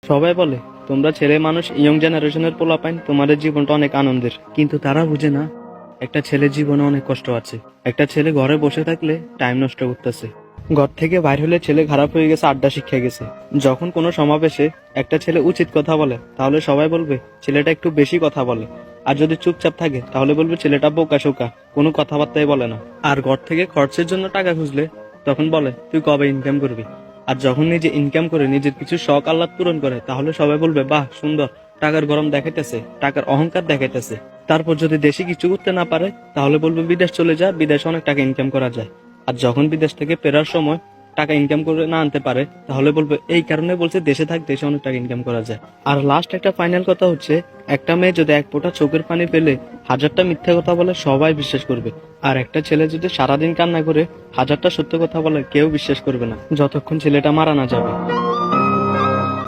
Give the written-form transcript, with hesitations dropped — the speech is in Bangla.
সবাই বলে তোমরা ছেলে মানুষ, ইয়ং জেনারেশনের পোলাপাইন, তোমাদের জীবনটা অনেক আনন্দের, কিন্তু তারা বুঝে না একটা ছেলের জীবনে অনেক কষ্ট আছে। একটা ছেলে ঘরে বসে থাকলে টাইম নষ্ট করতেছে, ঘর থেকে বাইর হলে ছেলে খারাপ হয়ে গেছে, আড্ডা শিক্ষা গেছে। যখন কোনো সমাবেশে একটা ছেলে উচিত কথা বলে তাহলে সবাই বলবে ছেলেটা একটু বেশি কথা বলে, আর যদি চুপচাপ থাকে তাহলে বলবে ছেলেটা বোকা শোকা, কোনো কথাবার্তাই বলে না। আর ঘর থেকে খরচের জন্য টাকা খুঁজলে তখন বলে তুই কবে ইনকাম করবি। আর যখন নিজে ইনকাম করে নিজের কিছু শখ আহ্লাদ পূরণ করে তাহলে সবাই বলবে বাহ সুন্দর, টাকার গরম দেখাইতেছে, টাকার অহংকার দেখাইতেছে। তারপর যদি দেশে কিছু করতে না পারে তাহলে বলবে বিদেশ চলে যা, বিদেশে অনেক টাকা ইনকাম করা যায়। আর যখন বিদেশ থেকে ফেরার সময় টাকা ইনকাম করে না আনতে পারে তাহলে বলবে এই কারণে বলছে দেশে থাক, দেশে অনেক টাকা ইনকাম করা যায়। আর লাস্ট একটা ফাইনাল কথা হচ্ছে, একটা মেয়ে যদি এক ফোঁটা চোখের পানি পেলে হাজারটা মিথ্যা কথা বলে সবাই বিশ্বাস করবে, আর একটা ছেলে যদি সারাদিন কান্না করে হাজারটা সত্য কথা বলে কেউ বিশ্বাস করবে না, যতক্ষণ ছেলেটা মারা না যাবে।